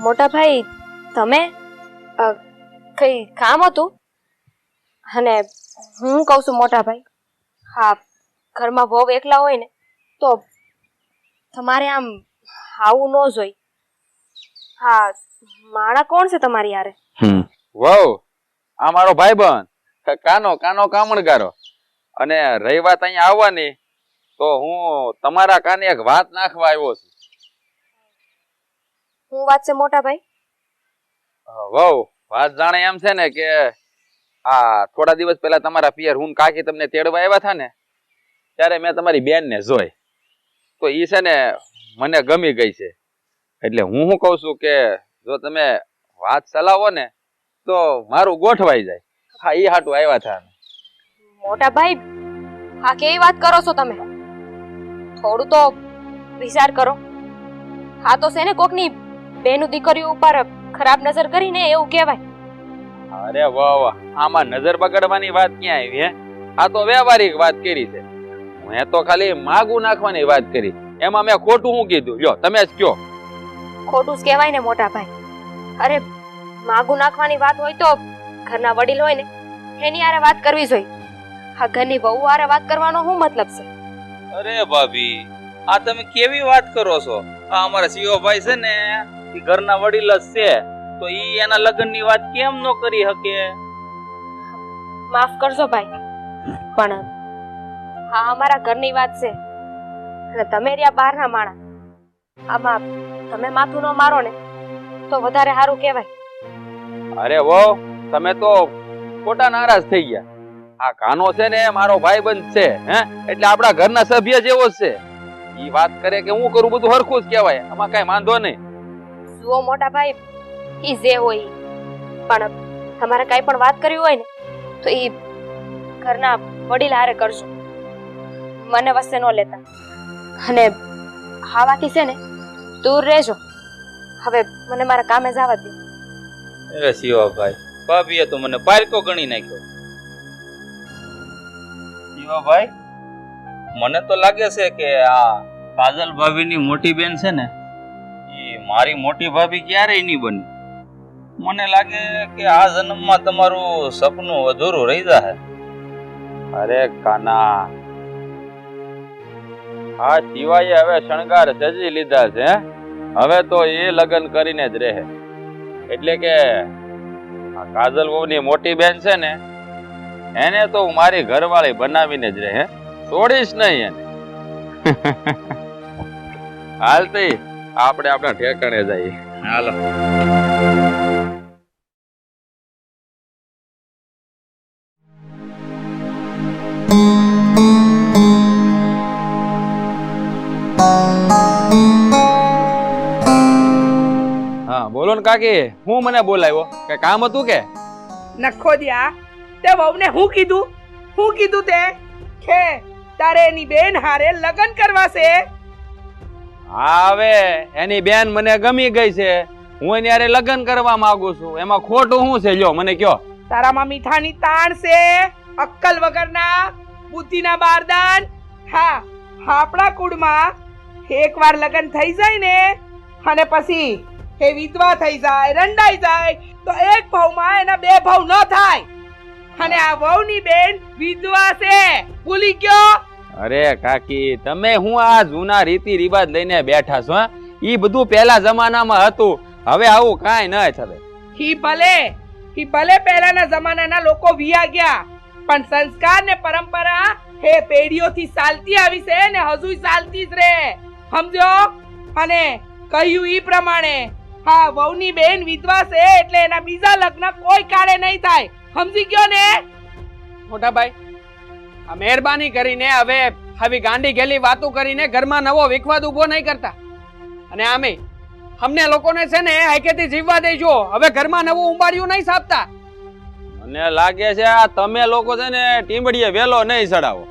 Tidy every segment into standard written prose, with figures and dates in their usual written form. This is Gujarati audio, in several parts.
મોટા ભાઈ તમે કઈ કામ હતું? અને હું કહું છું મોટા ભાઈ, હા ઘરમાં વહુ એકલા હોય ને તો તમારે આમ આવું ન જોઈ. હા માણા કોણ છે તમારી યારે? વહુ આ મારો ભાઈબંધ કાનો કામણગારો. અને રહી વાત અહીંયા આવવાની તો હું તમારા કાને એક વાત નાખવા આવ્યો છું. શું વાત છે મોટા ભાઈ? વહુ વાત જાણે એમ છે ને કે આ થોડા દિવસ પહેલા તમારા પિયર હું કાકી તમને તેડવા આવ્યા હતા ને ત્યારે મેં તમારી બેન ને જોઈ તો ઈ છે ને મને ગમી ગઈ છે. એટલે હું શું કહું છું કે જો તમે વાત ચલાવો ને તો મારું ગોઠવાઈ જાય. હા ઈ હાટું આવ્યા હતા. મોટા ભાઈ હા કેવી વાત કરો છો તમે? થોડું તો વિચાર કરો. હા તો છે ને કોકની બેનું દીકરીઓ ઉપર ખરાબ નજર કરીને એવું કહેવાય. અરે વાહ વાહ, આમાં નજર બગાડવાની વાત ક્યાં આવી હે? આ તો વ્યવહારિક વાત કરી છે. મેં તો ખાલી માગું નાખવાની વાત કરી. એમાં મેં ખોટું શું કીધું? લ્યો તમે જ કયો. ખોટું જ કહેવાય ને મોટા ભાઈ. અરે માગું નાખવાની વાત હોય તો ઘરના વડીલ હોય ને એની હારે વાત કરવી જોઈએ. આ ઘરની વહુ હારે વાત કરવાનો શું મતલબ છે? અરે ભાભી આ તમે કેવી વાત કરો છો? આ અમારા શિવભાઈ છે ને એ ઘરના વડીલ જ છે તો ઈ એના લગ્નની વાત કેમ ન કરી શકે? માફ કરજો ભાઈ પણ હા અમારા ઘરની વાત છે અને તમે રહ્યા બહારના માણા. આમાં તમે માથું ન મારો ને તો વધારે સારું કહેવાય. અરે વહુ તમે તો ખોટા નારાજ થઈ ગયા. આ કાનો છે ને મારો ભાઈબંધ છે હે એટલે આપણા ઘરના સભ્ય જેવો જ છે. ઈ વાત કરે કે હું કરું બધું હરખું જ કહેવાય. આમાં કઈ વાંધો નહીં. જુઓ મોટા ભાઈ ઈ જે હોય પણ તમારે કઈ પણ વાત કરવી હોય ને તો ઈ ઘરના વડીલ હારે કરશો. મને વચ્ચે ન લેતા. અને હાવાથી છે ને દૂર રહેજો. હવે મને મારા કામે જવા દો. અરે શિવાભાઈ ભાભીએ તો મને પારકો ગણી નાખ્યો. શિવાભાઈ મને તો લાગે છે કે આ કાજલ ભાભીની મોટી બેન છે ને એ મારી મોટી ભાભી ક્યારેય નહીં બની. મને લાગે કે આ જન્મમાં તમારું સપનું અધૂરું રહી જાય. અરે કાના આ સિવાય હવે શણગાર સજી લીધા છે. હવે તો એ લગ્ન કરીને જ રહે. એટલે કે આ કાજલ વહુની મોટી બેન છે ને એને તો હું મારી ઘરવાળી બનાવીને જ રહે. છોડીશ નહીં એને. હાલતી આપણે આપણા ઠેકાણે જઈએ. હાલો. હા બોલો ને કાકી, હું મને બોલાવ્યો કે કામ હતું કે? નખો દ્યા તે વહુને હું કીધું તે કે તારે એની બેન હારે લગ્ન કરવા છે? હા હવે એની બેન મને ગમી ગઈ છે. હું એની હારે લગ્ન કરવા માંગુ છું. એમાં ખોટું શું છે લ્યો મને કયો. તારામાં મીઠાની તાણ છે, અક્કલ વગરના, બુદ્ધિના બારદાન. હા આપણા કુળમાં એકવાર લગ્ન થઈ જાય ને અને પછી એ વિધવા થઈ જાય, રંડાઈ જાય તો એક ભાવમાં એના બે ભાવ ન થાય. અને આ વહુની બેન વિધવા છે, ભૂલી ગયો? અરે કાકી તમે હું આ જૂના રીતિ રિવાજ લઈને બેઠા છો? ઈ બધું પહેલા જમાનામાં હતું. હવે આવું કાંઈ ન થવે. ઈ ભલે પહેલાના જમાનાના લોકો વિયા ગયા પણ સંસ્કાર ને પરંપરા એ પેઢીઓથી ચાલતી આવી છે ને હજુય ચાલતી જ રહે. સમજો? અને કહ્યું ઈ પ્રમાણે હા વહુની બેન વિધવા છે એટલે એના બીજા લગ્ન કોઈ કાળે નહીં થાય. સમજી ગયો ને? મોટા ભાઈ આ મહેરબાની કરીને હવે આવી ગાંડી ગેલી વાતો કરીને ઘરમાં નવો વિખવાદ ઉભો નહીં કરતા. અને આમે અમને લોકોને છે ને હાઈકેથી જીવવા દેજો. હવે ઘરમાં નવું ઉંબાડિયું નહીં સાપતા. મને લાગે છે આ તમે લોકો છે ને ટીમડીએ વેલો નહીં ચડાવો.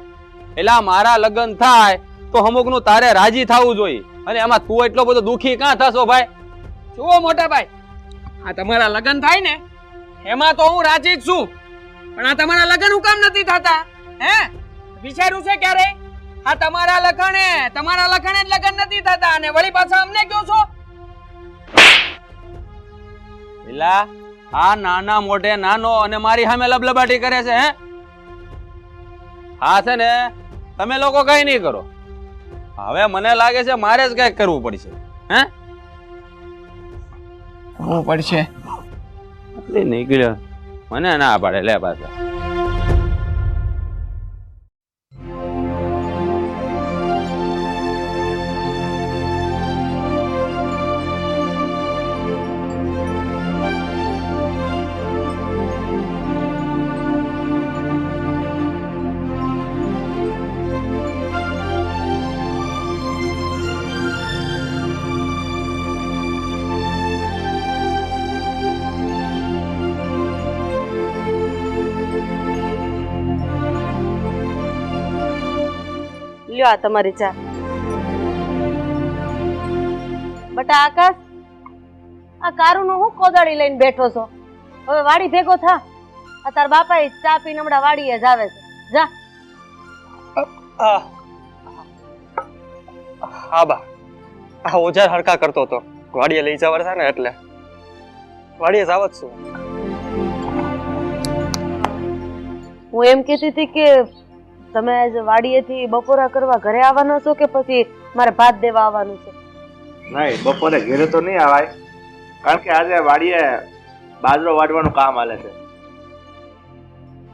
એટલે મારા લગ્ન થાય તો અમુકનું તારે રાજી થવું જોઈએ. અને એમાં તું એટલો બધો દુખી કાં થશો ભાઈ? જુઓ મોટા ભાઈ આ તમારા લગ્ન થાય ને એમાં તો હું રાજી જ છું પણ આ તમારા લગ્ન હું કામ નથી થતા? હે વિચાર્યું છે ક્યારે? આ તમારા લખણે જ લગ્ન નથી થતા અને વળી પાછા અમને કહો છો? એલા આ નાના મોઢે નાનો અને મારી સામે લબલબાટી કરે છે હે? હા છે ને, તમે લોકો કઈ નહીં કરો. હવે મને લાગે છે મારે જ કઈક કરવું પડશે. હે કરવું પડશે. નીકળ્યો મને ના પાડે લે પાછા. લ્યો આ તમારી ચા. બટા આકાશ, આ કારુનો હું કોદાળી લઈને બેઠો છો? હવે વાડી ભેગો થા. આ તાર બાપા ચા પીને હમણાં વાડીએ જ આવે છે. જા. હા બા, આ ઓજાર હરકા કરતો હતો, વાડીએ લઈ જવા હતા ને એટલે વાડીએ જાવ જ છું. હું એમ કહેતી હતી કે તમે આજે વાડીએથી બપોરા કરવા ઘરે આવવાના છો કે પછી મારે ભાત દેવા આવવાનું છે? નહીં, બપોરે ઘરે તો નહીં આવાય, કારણ કે આજે વાડીએ બાજરો વાઢવાનું કામ હાલે છે.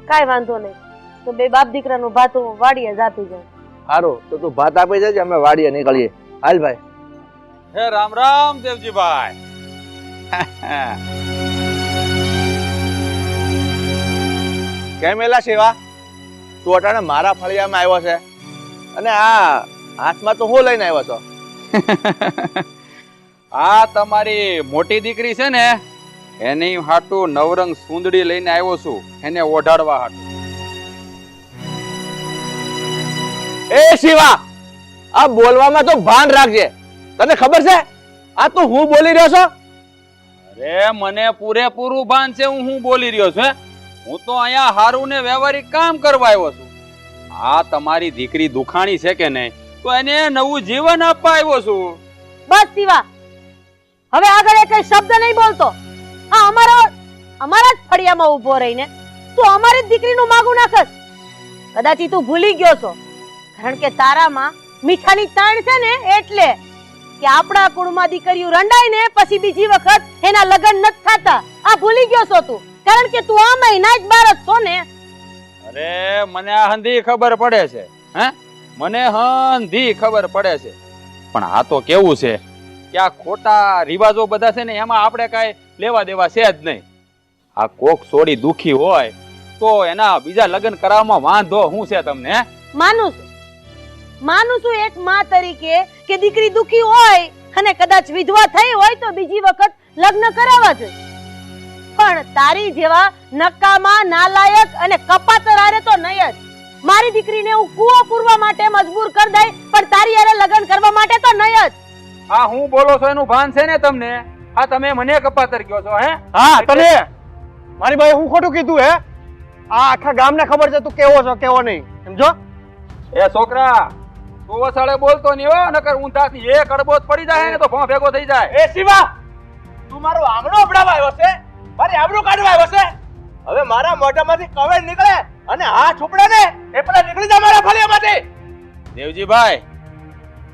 કાંઈ વાંધો નહીં, તો બે બાપ દીકરાનું ભાત હું વાડીએ જ આપી જાઉં. સારું, તો તું ભાત આપી જજે, અમે વાડીએ નીકળીએ. હાલ ભાઈ. હે રામ રામ દેવજીભાઈ. કેમ એલા સેવા, તું અટાણે મારા ફળિયામાં આવ્યો છે અને આ હાથમાં તો હું લઈને આવ્યો છો? આ તમારી મોટી દીકરી છે ને, એની હાટું નવરંગ સુંદડી લઈને આવ્યો છું, એને ઓઢાડવા હાટું. એ શિવા, આ બોલવામાં તો ભાન રાખજે. તને ખબર છે આ તું હું બોલી રહ્યો છો? અરે મને પૂરેપૂરું ભાન છે હું બોલી રહ્યો છું. હું તો અહીંયા હારું ને વ્યવહારિક કામ કરવા આવ્યો છું. આ તમારી દીકરી દુખાણી છે કે નહીં, તો એને નવું જીવન આપવા આવ્યો છું. બસ શિવા, હવે આગળ એક શબ્દ નહીં બોલતો. આ અમારા જ ફળિયામાં ઊભો રહીને તું અમારી જ દીકરીનું માગું નાખસ. કદાચ તું ભૂલી ગયો છો, કારણ કે તારામાં મીઠાની તાણ છે ને, એટલે કે આપણા કુળમાં દીકરીઓ રંડાય ને પછી બીજી વખત એના લગ્ન નથી થતા. આ ભૂલી ગયો છો તું, કારણ કે તું આ મહિના જ બાર જ છો ને. અરે મને આ હંધી ખબર પડે છે. હે મને હંધી ખબર પડે છે, પણ આ તો કેવું છે કે આ ખોટા રિવાજો બધા છે ને, એમાં આપણે કાંઈ લેવા દેવા છે જ નહીં. આ કોક સોડી દુખી હોય તો એના બીજા લગ્ન કરાવવામાં વાંધો શું છે તમને? માનું છું એક માં તરીકે કે દીકરી દુખી હોય અને કદાચ વિધવા થઈ હોય તો બીજી વખત લગ્ન કરાવવા જોઈએ. પણ તારી જેવા નકામા, નાલાયક અને કપાતર હારે તો નહીં જ. મારી દીકરીને હું કૂવો પૂરવા માટે મજબૂર કરી દઈ, પણ તારી હારે લગ્ન કરવા માટે તો નહીં જ. આ હું બોલો છો એનું ભાન છે ને તમને? આ તમે મને કપાતર કહો છો? હે હા, તને મારી ભાઈ હું ખોટું કીધું હે? આ આખા ગામને ખબર છે તું કેવો છો કેવો નહીં, સમજો? એ છોકરા, તું વસાળે બોલતો નહીં હો, નકર ઊંધાથી એક અડબોત પડી જાય ને તો ભોં ભેગો થઈ જાય. એ શિવા, તું મારું આંગણું અપડાવવા આવ્યો છે, મારી આબરૂ કાઢવા આવ્યો છે? હવે મારા મોઢામાંથી કવેર નીકળે અને હાથ ઉપડે ને એ પેલા નીકળી જા મારા ફળિયામાંથી. દેવજીભાઈ,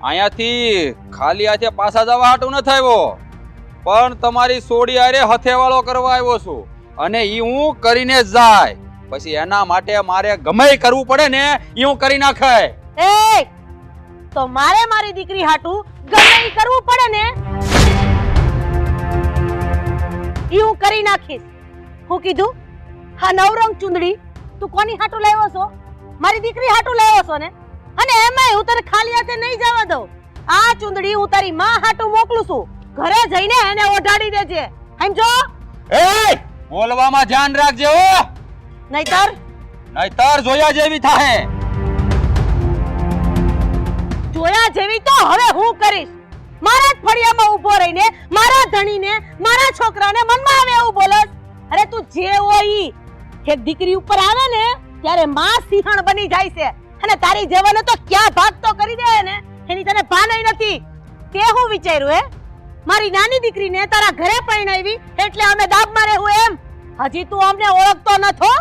અહીંયાથી ખાલી હાથે પાછા જવા હાટું ન આવ્યો, પણ તમારી સોડી હારે હથેવાળો કરવા આવ્યો છું, અને ઈ હું કરીને જ જાય. પછી એના માટે મારે ગમે કરવું પડે ને ઈ હું કરી નાખાય. એ તો મારે મારી દીકરી હાટું ગમે ઈ કરવું પડે ને ઈ હું કરી નાખીશ. હું કીધું હા નવરંગ ચુંદડી તું કોની હાટું લાવ્યો છો? મારી દીકરી હાટું લાવ્યો છો ને? અને એમાંય હું તને ખાલી હાથે નહીં જવા દઉં. આ ચુંદડી હું તારી માં હાટું મોકલું છું, ઘરે જઈને એને ઓઢાડી દેજે, સમજો? એ બોલવામાં ધ્યાન રાખજે હો, નહીતર જોયા જેવી થાહે. જોયા જેવી તો હવે હું કરીશ. મારા જ ફળિયામાં ઊભો રહીને મારા ધણીને, મારા છોકરાને મનમાં આવે એવું બોલસ. અરે તું જે હોય ઈ, એક દીકરી ઉપર આવે ને ત્યારે માં સિંહણ બની જાય છે, અને તારી જેવાને તો ક્યાં ભાગ તો કરી દે ને એની તને ભાન નથી. તે હું વિચાર્યું હે? મારી નાની દીકરીને તારા ઘરે પરણાવી એટલે અમે દાબમાં રહેવું એમ? હજી તું અમને ઓળખતો નથો?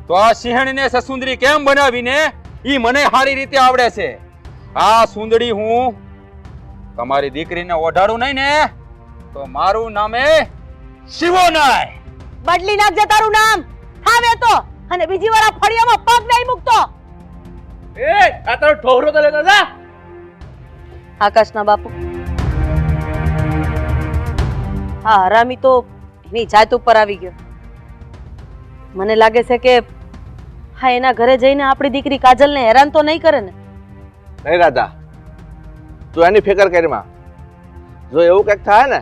તો આ સિંહણીને સસુંદરી કેમ બનાવીને ઈ મને સારી રીતે આવડે છે. આ સુંદરી હું તમારી દીકરીને ઓઢાડું નહીં ને તો મારું નામે શિવો નાય. બદલી નાખજે તારું નામ. થાવે તો અને બીજી વાર આ ફળિયામાં પગ નહીં મૂકતો. એ આ તારો ઠોહરો તો લેતા જા. આકાશના બાપુ, હા હરામી તો એની જાત ઉપર આવી ગયો. મને લાગે છે કે હા એના ઘરે જઈને આપણી દીકરી કાજલને હેરાન તો નહીં કરે ને? નહીં રાધા, તું એની ફિકર કરીમાં. જો એવું કંઈક થાય ને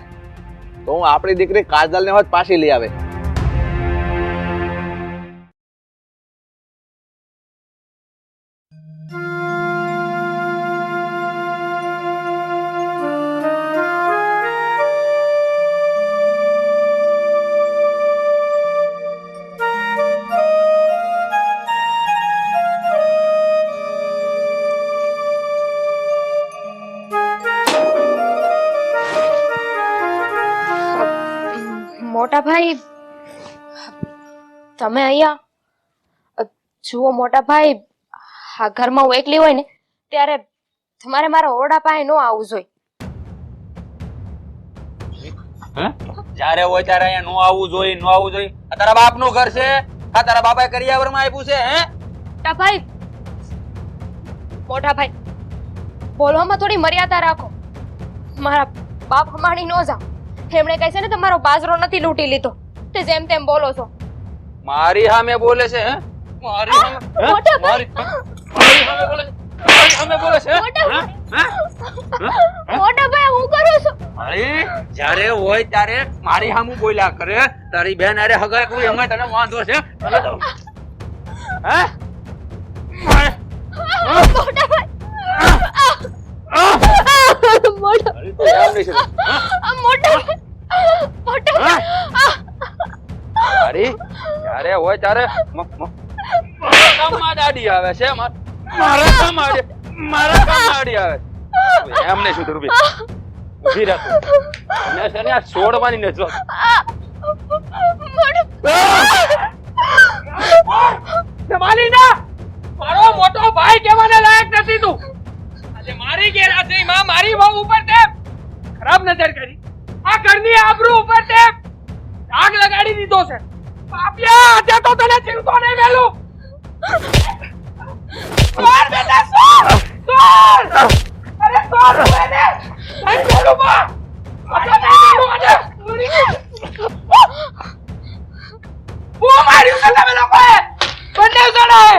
તો હું આપણી દીકરી કાજલને હોત પાછી લઈ આવે. મોટા ભાઈ, તમે અહીંયા જુઓ મોટા ભાઈ, આ ઘરમાં હું એકલી હોય ને ત્યારે તમારે મારા ઓરડા પાસે ન આવવું જોઈએ. જ્યારે હોય ત્યારે અહીંયા નો આવવું જોઈએ, નો આવવું જોઈએ. આ તારા બાપનું ઘર છે? આ તારા બાપાએ કરિયાવરમાં આપ્યું છે? હે મોટા ભાઈ, મોટા ભાઈ, બોલવામાં થોડી મર્યાદા રાખો. મારા બાપ હમાણી ન જાઓ. એમણે કહે છે ને તમારો બાજરો નથી લૂંટી લીધો, તે જેમ તેમ બોલો છો. મારી સામે બોલે છે? હે મારી સામે? મોટા ભાઈ, મારી સામે બોલે છે? મારી સામે બોલે છે? મોટા ભાઈ, હું કરું છું? અરે જ્યારે હોય ત્યારે મારી સામે બોલ્યા કરે. તારી બેન અરે હગાઈ કોઈ એમાં તને વાંધો છે? હે મોટા ભાઈ, મોટા અરે તો યાર નહીં છે. મોટા મોટા અરે જ્યારે હોય ત્યારે મારા કામમાં દાડી આવે છે. મારા કામમાં દાડી આવે છે. એમ નહીં સુધરું બી. ઊભી રાખ. અને છે ને આ છોડવાની ને જો. માલીના મારો મોટો ભાઈ કહેવાને લાયક નથી તું. આજે મારી ગેરહાજરીમાં મારી વહુ ઉપર તે ખરાબ નજર કરી. આ ઘરની આબરૂ ઉપર તે આગ લગાડી દીધો છે. પાપિયા, આજે તો તને ચીરતો નહીં મેલું. સોર બેટા સોર! સોર! અરે સોર બેને! નહીં મેલું બા! આજે નહીં મેલું આજે! હું માર્યું છે તમે લોકોએ! બંને જણાએ!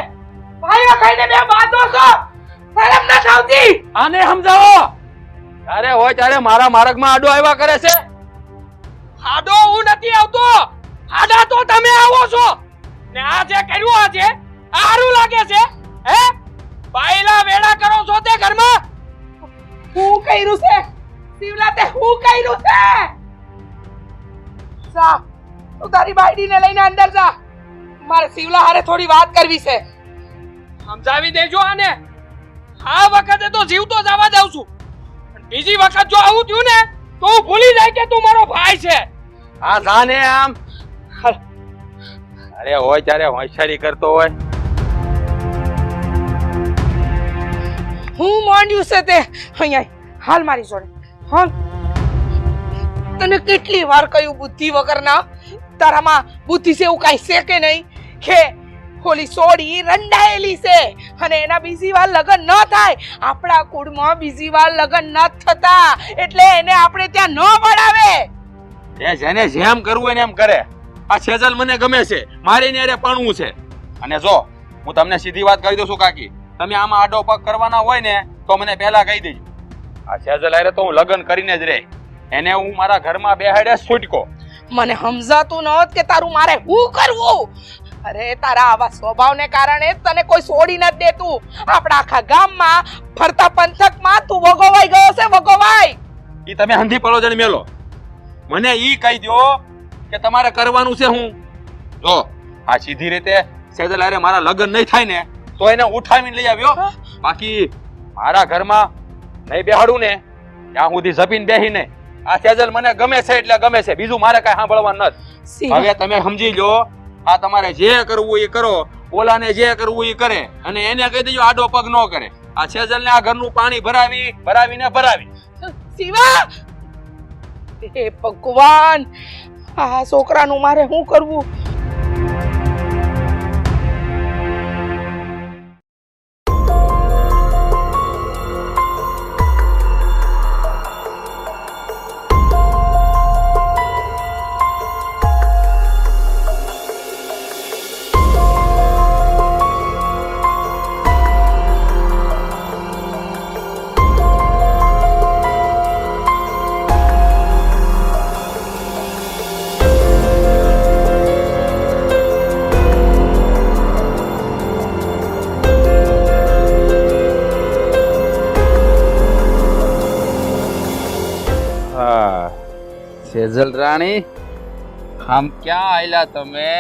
ભાઈઓ ખાઈને બે બાંધો છો! શરમ ન આવતી! આને સમજાવો. ત્યારે હોય ત્યારે મારા માર્ગમાં આડો આવ્યા કરે છે. આડો હું નથી આવતો, આડા તો તમે આવો છો. ને આ જે કર્યું આજે આ હારું લાગે છે? હે બાયલા વેડા કરો છો તે ઘરમાં? હું કર્યું છે શિવલા, તે હું કર્યું છે? જા તું તારી બાયડીને લઈને અંદર જા. મારે શિવલા હારે થોડી વાત કરવી છે. સમજાવી દેજો આને. આ વખતે તો જીવતો જવા દઉં છું, પણ બીજી વખત જો આવું થયું ને તો હું ભૂલી જાય કે તું મારો ભાઈ છે. આ જાને આમ અરે હોય ત્યારે હોશિયારી કરતો હોય. હું માંડ્યું છે તે અહીંયા હાલ મારી જોડે હાલ. તને કેટલી વાર કહ્યું બુદ્ધિ વગરના? તારામાં બુદ્ધિ છે એવું કાંઈ છે કે નહીં? કે હોલી સોડી રંડાયેલી છે અને એના બીજી વાર લગ્ન ન થાય. આપણા કુળમાં બીજી વાર લગ્ન ન થતા, એટલે એને આપણે ત્યાં ન વળાવે. એ જેને જેમ કરવું હોય ને એમ કરે. આ સેજલ મને ગમે છે, મારી ને અરે પણવું છે. અને જો હું તમને સીધી વાત કહી દઉં છું કાકી, તમે આમાં આડો પગ કરવાના હોય ને તો મને પહેલા કહી દેજો. આ સેજલ હારે તો હું લગ્ન કરીને જ રહે. એને હું મારા ઘરમાં બેહાડે છૂટકો. મને સમજાતું નહોત કે તારું મારે શું કરવું. અરે તારા આવા સ્વભાવને કારણે તને કોઈ છોડી નથી દેતું. આપણા આખા ગામમાં ફરતા પંથકમાં તું વગોવાઈ ગયો છે, વગોવાઈ. ઈ તમે હંધી પડો જણ મેલો. મને ઈ કહી દો કે તમારે કરવાનું છે હું. જો આ સીધી રીતે સેજલ હારે મારા લગ્ન નહીં થાય ને તો એને ઉઠાવીને લઈ આવ્યો. બાકી મારા ઘરમાં નહીં બેહાડું ને ત્યાં સુધી જપીને બેહી ને આ સેજલ મને ગમે છે એટલે ગમે છે, બીજું મારે કઈ સાંભળવાનું નથી. શિવા, હવે તમે સમજી લો, આ તમારે જે કરવું એ કરો, ઓલાને જે કરવું એ કરે, અને એને કહી દેજો આડો પગ ન કરે. આ સેજલ ને આ ઘરનું પાણી ભરાવી શિવા! હે ભગવાન, આ છોકરાનું મારે શું કરવું? સેજલ રાણી, આમ ક્યાં આયલા તમે?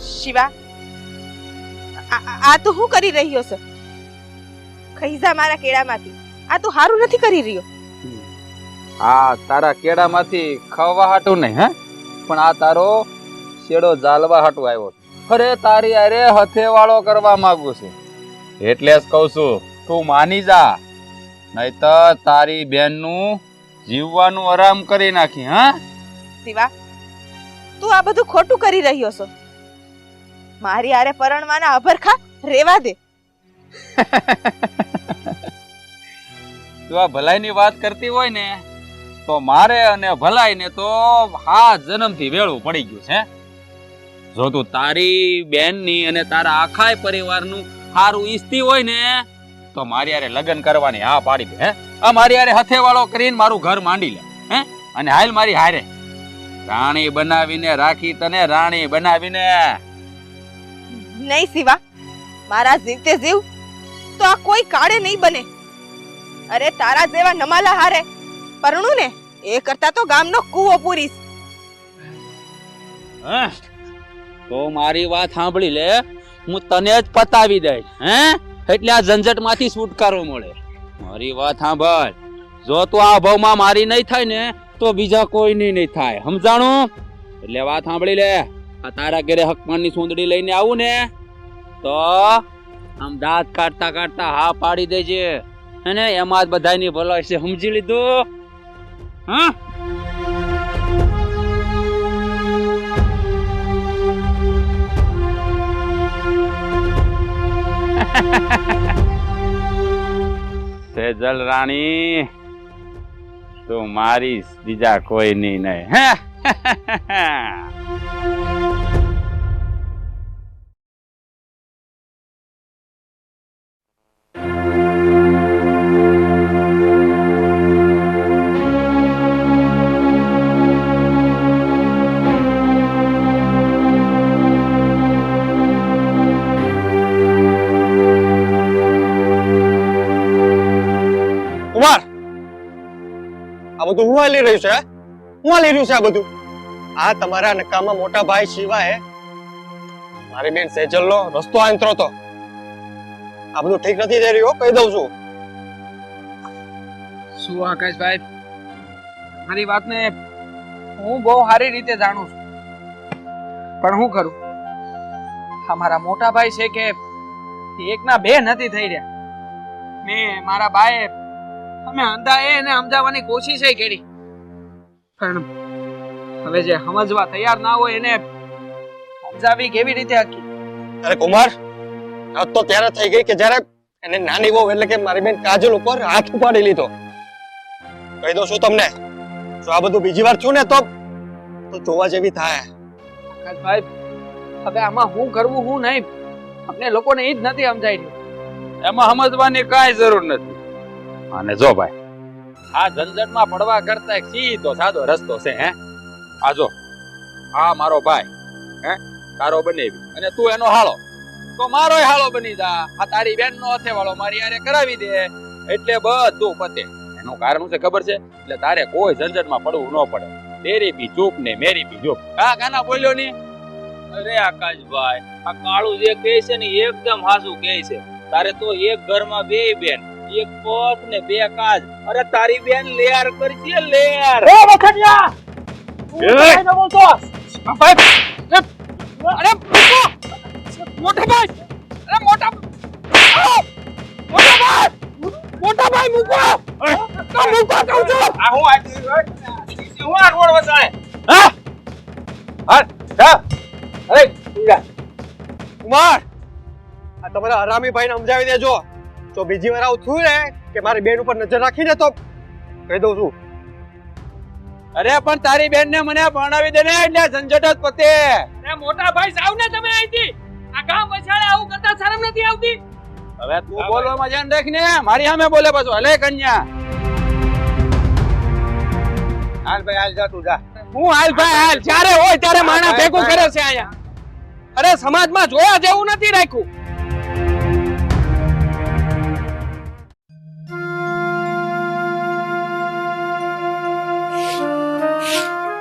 શિવા, આ તું શું કરી રહ્યો છે? ખઈજા મારા કેળામાંથી. આ તું હારું નથી કરી રહ્યો. આ તારા કેળામાંથી ખાવા હાટું નહીં, હે? પણ આ તારો શેડો જાલવા હાટું આવ્યો. અરે તારી અરે હથેવાળો કરવા માંગુ છું, એટલે જ કહું છું તું માની જા, નહીતર તારી બેનનું જીવવાનું આરામ કરી નાખી. હા શિવા, તું આ બધું ખોટું કરી રહ્યો છો. મારી આરે પરણવાના અભરખા રેવા દે. તું આ ભલાઈની વાત કરતી હોય ને તો મારે અને ભલાઈ ને તો હા જન્મથી વેળું પડી ગયું છે. જો તું તારી બેનની અને તારા આખા પરિવારનું સારું ઈચ્છતી હોય ને તો મારી હારે લગ્ન કરવાની હા પાડી દે. હે, આ મારી હારે હથેવાળો કરીને મારું ઘર માંડી લે. હે, અને હાલ મારી હારે રાણી બનાવીને રાખી તને, રાણી બનાવીને. નહીં શિવા, મારા જીવતે જીવ તો આ કોઈ કાળે નહીં બને. અરે તારા જેવા નમાલા હારે પરણું ને એ કરતા તો ગામનો કૂવો પૂરીશ. હે, તો મારી વાત સાંભળી લે, હું તને જ પતાવી દઈશ. હે, એટલે આ ઝંઝટ માંથી છુટકારો મળે. મારી વાત સાંભળ, જો તું આ ભાવમાં મારી નહીં થાય ને તો બીજા કોઈની નહીં થાય, સમજાણું? એટલે વાત સાંભળી લે, આ તારા ઘરે હકમાનની સુંદડી લઈને આવું ને તો આમ દાંત કાઢતા કાઢતા હા પાડી દેજે, અને એમાં જ બધાની ભલાઈ છે, સમજી લીધું? હા. સેજલ રાણી, તું મારી બીજા કોઈ નહીં. હે કુમાર, આ બધું હું લઈ રહ્યું છે? હું લઈ રહ્યું છે આ બધું? આ તમારા નકામા મોટા ભાઈ શિવાએ મારી બેન સેજલનો રસ્તો આંતરો તો. આ બધું ઠીક નથી થઈ રહ્યું, કહી દઉં છું. શું આકાશભાઈ, મારી વાતને હું બહુ સારી રીતે જાણું છું, પણ હું કરું? અમારા મોટા ભાઈ છે કે એકના બે નથી થઈ રહ્યા. મેં મારા બાએ અમે અંધાએ એને સમજાવવાની કોશિશ કરી, પણ હવે જે સમજવા તૈયાર ના હોય એને સમજાવી કેવી રીતે હકી? અરે કુમાર, આ તો ત્યારે થઈ ગઈ કે જ્યારે એને નાની વહુ એટલે કે મારી બેન કાજલ ઉપર હાથ ઉપાડી લીધો. કહી દઉં છું તમને, જો આ બધું બીજી વાર થયું ને તો જોવા જેવી થાય. આકાશભાઈ, હવે આમાં હું કરવું હું નહીં, અમને લોકોને એ જ નથી સમજાઈ રહ્યું. એમાં સમજવાની કાંઈ જરૂર નથી. અને જો ભાઈ, આ ઝંઝટમાં પડવા કરતા એક સીધો સાદો રસ્તો છે. હે, આ જો, આ મારો ભાઈ, હે, તારો બનેવી, અને તું એનો હાળો, તો મારોય હાળો બની જા. આ તારી બેનનો હથેવાળો મારી હારે કરાવી દે એટલે બધું પતે. એનું કારણ શું છે ખબર છે? એટલે તારે કોઈ ઝંઝટમાં પડવું ન પડે. તેરી બી ચૂપ ને મેરી બી ચૂપ. કા ગાના બોલ્યો ની? અરે આકાશભાઈ, આ કાળું જે કહે છે ને એકદમ હાસું કહે છે. તારે તો એક ઘરમાં બે બેન એક પોત ને બે કાજ. અરે તારી બેન લેર કરશે લેર. એ વખડિયા તું કાંઈ ન બોલતો. ભાઈ અરે મૂકો. મોટા ભાઈ અરે મોટા મોટા ભાઈ મૂકો. તો મૂકો કહું છું. આ હું આજી હું આ રોડ વસાય. હા હા જા. અરે જા. કુમાર આ તમારા હરામી ભાઈને સમજાવી દેજો જો બીજી વાર આવું થયું ને કે મારી બેન ઉપર નજર રાખીને તો કહી દઉં છું. અરે પણ તારી બેન ને મને ભણાવી દે ને એટલે ઝંઝટ જ પતે. એ મોટા ભાઈ સાવ ને તમે અહીંથી આ ગામ વસાડે આવું કરતા શરમ નથી આવતી? હવે તું બોલવામાં ધ્યાન રાખ ને. મારી સામે બોલે પાછો. હલે કન્યા. હાલ ભાઈ હાલ જા તું જા. હું હાલ ભાઈ હાલ જ્યારે હોય ત્યારે માણા ભેગું કરે છે અહીંયા. અરે સમાજમાં જોયા જેવું નથી રાખ્યું.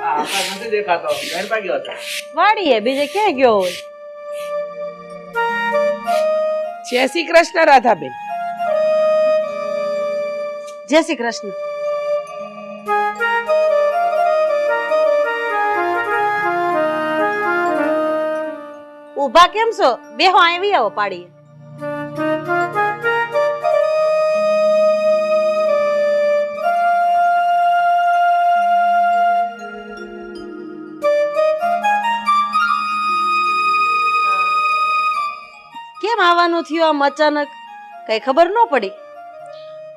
આ નથી દેખાતો. બેન પા ગયો હતો. વાડીએ બીજે ક્યાં ગયો હોય? જય શ્રી કૃષ્ણ રાધાબેન. જય શ્રી કૃષ્ણ. ઊભા કેમ છો? બેહો આવી આવો પાડીએ. કેમ આવવાનું થયું આમ અચાનક? કઈ ખબર ન પડી?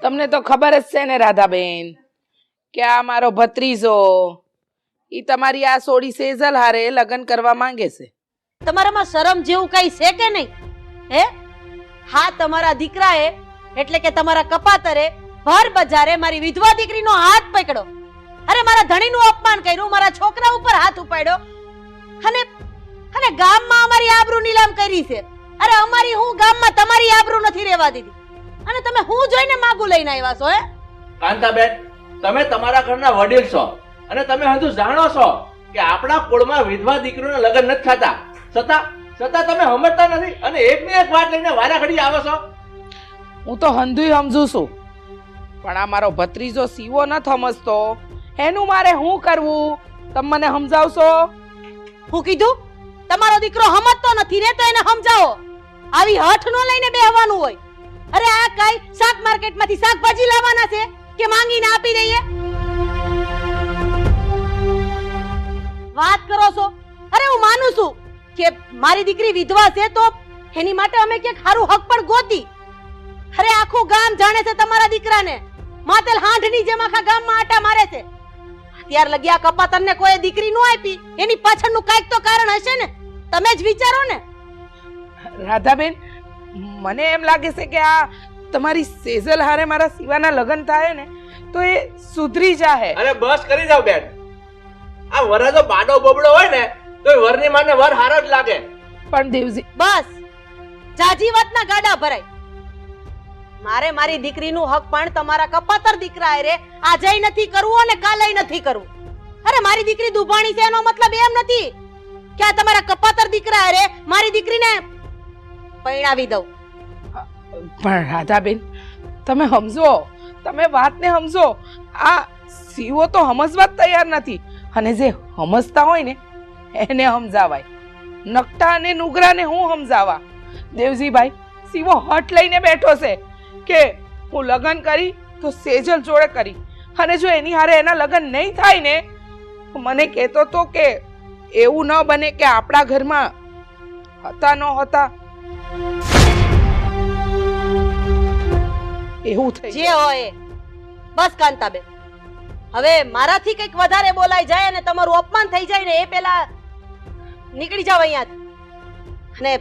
તમને તો ખબર જ છે ને રાધાબેન કે આ મારો ભત્રીજો ઈ તમારી આ સોડી સેજલ હારે લગ્ન કરવા માંગે છે. તમારામાં શરમ જેવું કઈ છે કે નહીં? હે હા, તમારા દીકરાએ એટલે કે તમારા કપાતરે ભર બજારે મારી વિધવા દીકરીનો હાથ પકડ્યો. અરે મારા ધણીનું અપમાન કર્યું, મારા છોકરા ઉપર હાથ ઉપાડ્યો અને અને ગામમાં અમારી આબરૂ નીલામ કરી છે. અરે અમારી હું ગામમાં તમારી આબરૂ નથી રહેવા દીધી અને તમે હું જોઈને માગું લઈને આવ્યા છો? હે કાંતાબેન, તમે તમારા ઘરના વડીલ છો અને તમે હજુ જાણો છો કે આપણા કુળમાં વિધવા દીકરીઓના લગ્ન નથી થતા. છતાં તમે સમજતા નથી અને એકની એક વાત લઈને વારા ઘડી આવો છો. હું તો હંધુય સમજુ છું પણ આ મારો ભત્રીજો સીવો ન સમજતો એનું મારે શું કરવું? તમે મને સમજાવશો? હું કીધું તમારો દીકરો સમજતો નથી ને તો એને સમજાવો. આવી હઠ નો લઈને બેહવાનું હોય. અરે આ કાઈ શાક માર્કેટમાંથી શાકભાજી લાવવાના છે કે માંગીને આપી દઈએ? વાત કરો છો? અરે હું માનું છું કે મારી દીકરી વિધવા છે તો એની માટે અમે ક્યાંક સારું હક પણ ગોતી. અરે આખું ગામ જાણે છે તમારા દીકરાને. માતેલ હાંઢની જેમ આખા ગામમાં આટા મારે છે. ત્યાર લગી આ કપાતરને કોઈ દીકરી નો આપી એની પાછળનું કાંઈક તો કારણ હશે ને. તમે જ વિચારો ને. રાધાબેન, મને એમ લાગે છે કે આ તમારી સેજલ હારે મારા શિવાના લગ્ન થાય ને તો એ સુધરી જાહે. અરે બસ કરી જાવ બેન. આ વરાજો બાડો બોબડો હોય ને તો વરની માને વર હારો જ લાગે. પણ દેવજી, બસ જાજી વાતના ગાડા ભરાય. મારે મારી દીકરીનું હક પણ તમારા કપાતર દીકરા રે આજે નથી કરવું અને કાલે નથી કરવું. અરે મારી દીકરી દુભાણી છે એનો મતલબ એમ નથી કે આ તમારા કપાતર દીકરા રે મારી દીકરીને પરણાવી દઉં. પણ રાધાબેન, તમે સમજો, તમે વાતને સમજો. આ સીવો તો સમજવા જ તૈયાર નથી અને જે સમજતા હોય ને એને સમજાવાય. નકટા અને નુગરાને હું સમજાવા? દેવજીભાઈ, સીવો હટ લઈને બેઠો છે કે હું લગ્ન કરી તો સેજલ જોડે કરી અને જો એની હારે એના લગ્ન નહીં થાય ને મને કહેતો તો કે એવું ન બને કે આપણા ઘરમાં હતા ન હતા એવું થઈ જે હોય બસ કાંતાબેન. હવે મારાથી કંઈક વધારે બોલાઈ જાય અને તમારું અપમાન થઈ જાય ને એ પહેલા નીકળી જાવ અહીંયાથી અને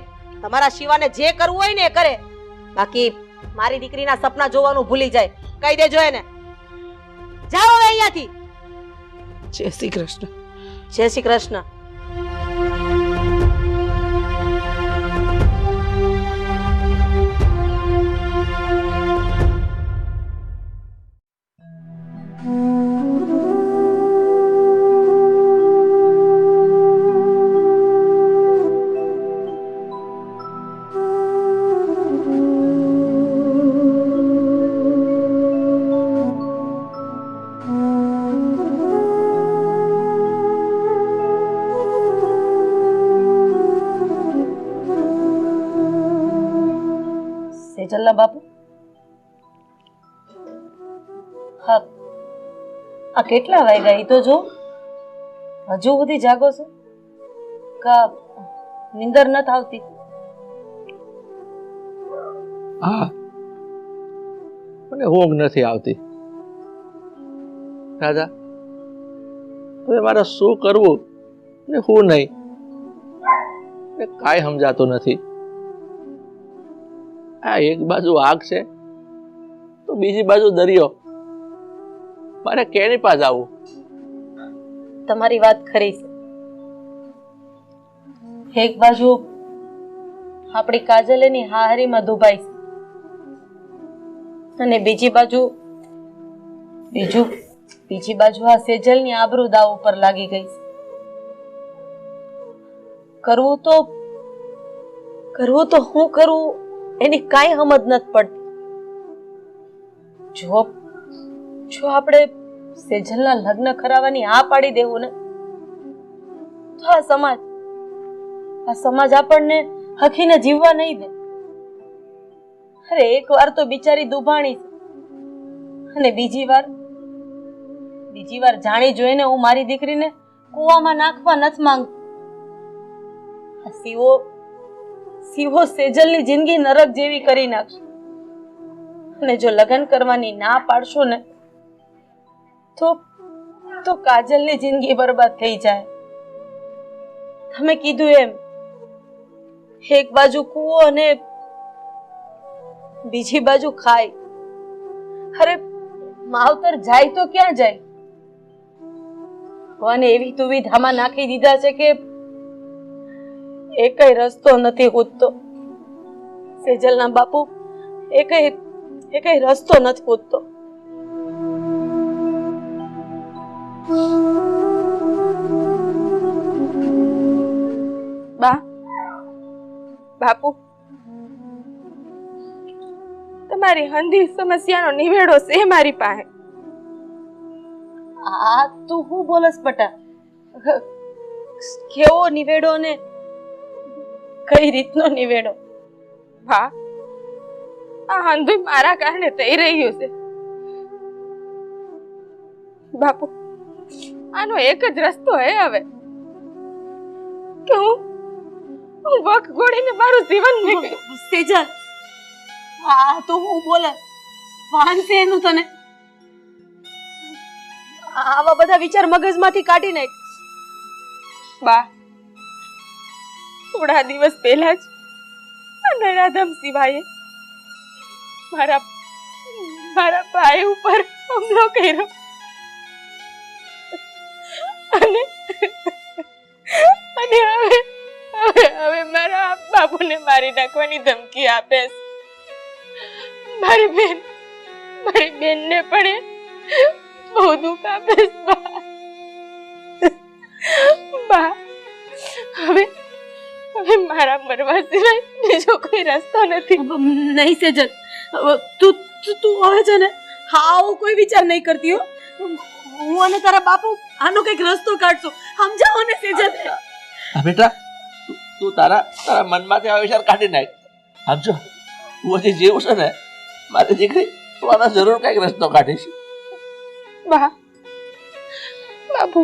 તમારા શિવાને જે કરવું હોય ને એ કરે. બાકી મારી દીકરીના સપના જોવાનું ભૂલી જાય. કહી દેજો એને. જાઓ હવે અહીંયાથી. જય શ્રી કૃષ્ણ. જય શ્રી કૃષ્ણ. સેજલના બાપુ, હા, આ કેટલા વાગ્યા ઈ તો જો. હજુ સુધી જાગો છો? કા નીંદર નથી આવતી? હા, મને ઊંઘ નથી આવતી. રાજા, હવે મારે શું કરવું ને શું નહીં કાંઈ સમજાતું નથી. આ એક બાજુ આગ છે તો બીજી બાજુ દરિયો. મારે કેની પાસે આવું? તમારી વાત ખરી છે. એક બાજુ આપણી કાજલ એની હાહારીમાં ડૂબાઈ છે અને બીજી બાજુ આ સેજલની આબરૂ દાવ ઉપર લાગી ગઈ છે. કરવું તો હું કરું એની કાંઈ સમજ નથી પડતી. જો આપણે સેજલના લગ્ન કરાવવાની આ પાડી દેવું ને તો આ સમાજ આપણને હકીને જીવવા નહીં દે. અરે એક વાર તો બિચારી દુભાણી છે અને બીજી વાર જાણી જોઈને હું મારી દીકરીને કૂવામાં નાખવા નથી માંગતો. સીવો સેજલની જિંદગી નરક જેવી કરી નાખશે અને જો લગ્ન કરવાની ના પાડશો ને તો કાજલની જિંદગી બરબાદ થઈ જાય. તમે કીધું એમ એક બાજુ કૂવો અને બીજી બાજુ ખાય. અરે માવતર જાય તો ક્યાં જાય? ભગવાને એવી દુવિધામાં નાખી દીધા છે કે એકય રસ્તો નથી ખૂટતો. સેજલના બાપુ, એકય રસ્તો નથી ખૂટતો. બાપુ, તમારી હંધી સમસ્યાનો નિવેડો છે મારી પાસે. આ તું હું બોલસ બટા? કેવો નિવેડો ને કઈ રીતનો નિવેડો? હા, આ હંધુય મારા કારણે થઈ રહ્યું છે. બાપુ, આનો એક જ રસ્તો હે હવે કે હું વખ ગોળીને મારું જીવન નીકળી. સેજલ, આ તો હું બોલસ વાન છે એનું તને. આવા બધા વિચાર મગજમાંથી કાઢી નાખ. બા, થોડા દિવસ પહેલા જ નરાધમ સિવાય મારા ભાઈ ઉપર હુમલો કર્યો અને હવે મારા બાપુને મારી નાખવાની ધમકી આપે છે. મારી બેનને પણ બહુ દુઃખ આપે છે. બા, હવે મારા મરવા સિવાય બીજો કોઈ રસ્તો નથી. નહીં સેજલ, તું હવે છે ને આવો કોઈ વિચાર નહીં કરતી હો. હું અને તારા બાપુ આનો કઈક રસ્તો કાઢશો, સમજાવો ને સેજલ. બેટા, તું તારા મનમાંથી આ વિચાર કાઢી નાખ. સમજો, તું હજી જીવ છે ને મારી દીકરી, તું આનો જરૂર કઈક રસ્તો કાઢીશ. બાપુ,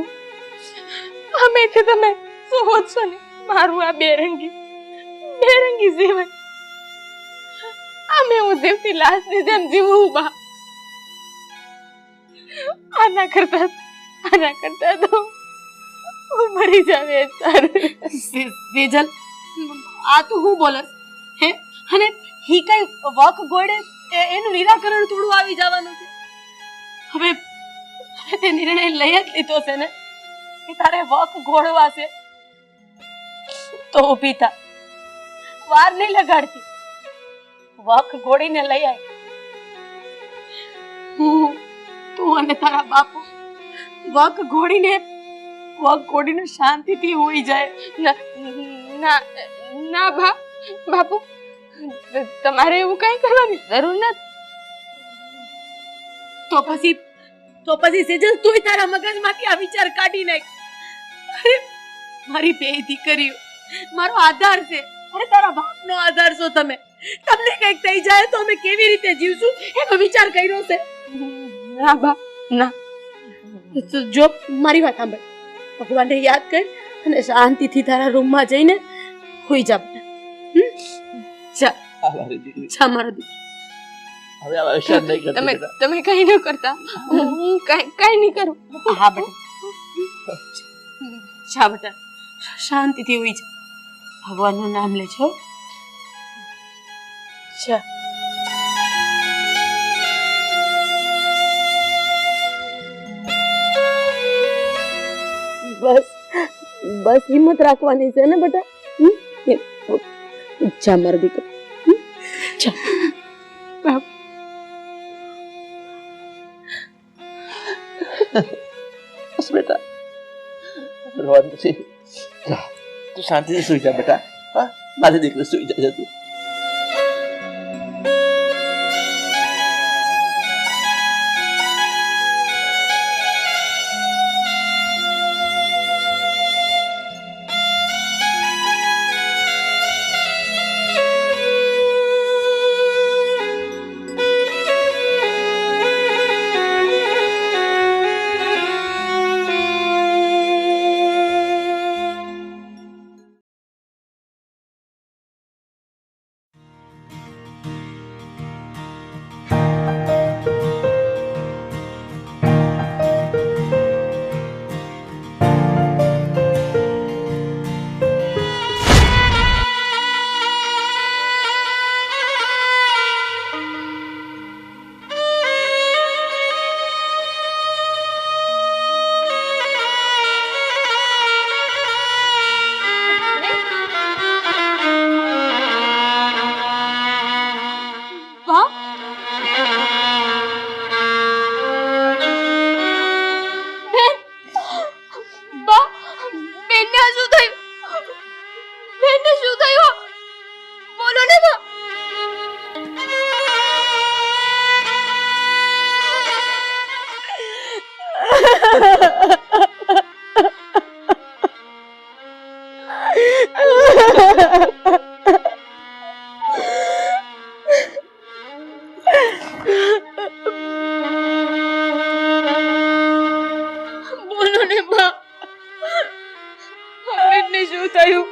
હમેથી તમે શું છો ને મારું આ બેરંગી જીવન આમે હું જીવતી લાશની જેમ જીવું. બા, આના કરતા તો હું મરી જાવ એ સારું. સેજલ, આ તું હું બોલસ હે? અને હી કઈ વક ગોળે એનું નિરાકરણ થોડું આવી જવાનું છે. હવે તે નિર્ણય લઈ જ લીધો છે ને કે તારે વક ઘોડવા છે તો ઊભી થા, વાર નહીં લગાડતી, વક ઘોડીને લઈ આય. તું અને તારા બાપુ વક ઘોડીને શાંતિથી હોઈ જાય. ના બાપુ, તમારે એવું કઈ કરવાની જરૂર નથી. તો પછી સેજલ, તું તારા મગજમાંથી આ વિચાર કાઢી નાખ. મારી બે દીકરીઓ મારો આધાર છે. અરે તારા બાપનો આધાર છો તમે. તમને કંઈક થઈ જાય તો અમે કેવી રીતે જીવશું એનો વિચાર કર્યો છે? ના બા ના, જો મારી વાત સાંભળ, ભગવાનને યાદ કર અને શાંતિથી તારા રૂમમાં જઈને હોઈ જા બેટા. જા જા મારો દીકરો. હવે આ વિશ્વાસ નહીં કરતો તમે બેટા. તમે કઈ ન કરતા, હું કઈ નહીં કરું. હા બેટા, જા બેટા. શાંતિથી હોઈ જા, ભગવાનનું નામ લેજો. જા. બસ બસ હિંમત રાખવાની છે ને બેટા. જા મારો દીકરો, જા. બસ બેટા, રોવાનું નથી. જા, તું શાંતિથી સુઈ જા બેટા. હા, મારી દીકરી સુઈ જા તું. બોલો ને બા, બેનને શું થયું?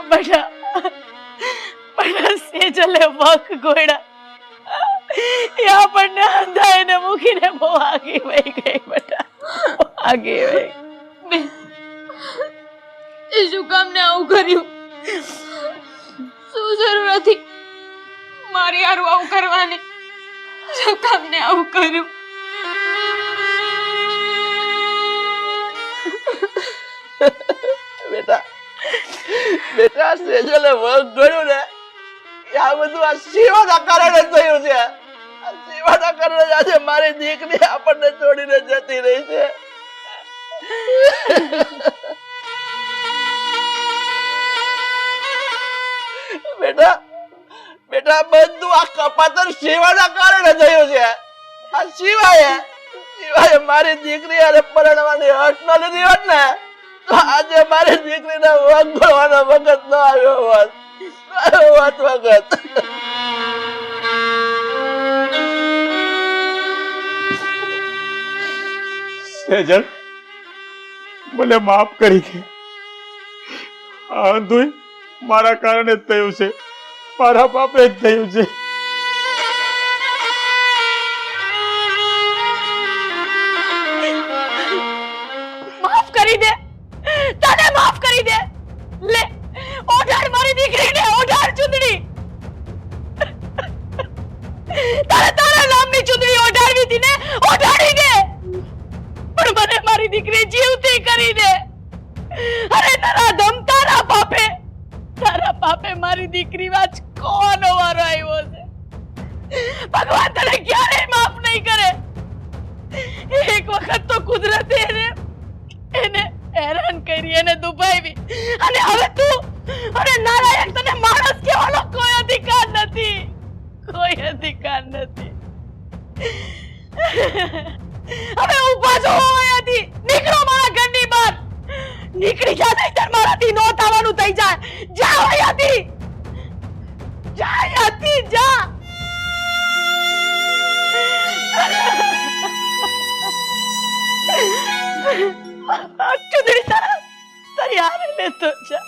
બેટા બેટા સેજલે વક ગોયડા એ આપણને અંધાઈને મૂકીને બહુ આગી વહી ગઈ બેટા, આગી વહી. એ શું કામ ને આવું કર્યું? શું જરૂર હતી મારી હારું આવું કરવાની? શું કામ ને આવું કર્યું? બેટા બેટા સેજલે વર્ક ગયું ને, આ બધું આ શિવાના કારણે થયું છે. આ શિવાના કારણે આજે મારી દીકરી આપણને છોડીને જતી રહી છે. બેટા બેટા બધું આ કપાતર શિવાના કારણે થયું છે. આ શિવાએ મારી દીકરી અને પરણવાની હટ ન લીધી હોત ને તો આજે મારી દીકરીને વગવાનો વખત ન આવ્યો હોત. વખત સેજલ, મને માફ કરી દે. આ અંધુય મારા કારણે જ થયું છે, મારા પાપે જ થયું છે. માફ કરી દે, તને માફ કરી દે. લે ઓઢાડ મારી દીકરીને, ઓઢાડ ચુંદડી. તારે તારા નામની ચુંદડી ઓઢાડવી હતી ને, ઓઢાડી દે. પણ મને મારી દીકરી જીવતી કરી દે. અરે તારા ધમ, તારા પાપે મારી દીકરી વાચ કોનો વારો આવ્યો છે. ભગવાન તને ક્યારેય માફ નહીં કરે. એક વખત તો કુદરતે એને હેરાન કરી, એને દુભાવી, અને હવે તું, અરે નારાયણ, તને માણસ કહેવાનો કોઈ અધિકાર નથી, કોઈ અધિકાર નથી. હવે ઊભા છો અહીંયાથી, નીકળો મારા ઘરની બહાર. નીકળી જા, નહીંતર મારાથી નો થવાનું થઈ જાય. જાઓ અહીંયાથી. ચૂંદડી તારી હારે લેતો જા.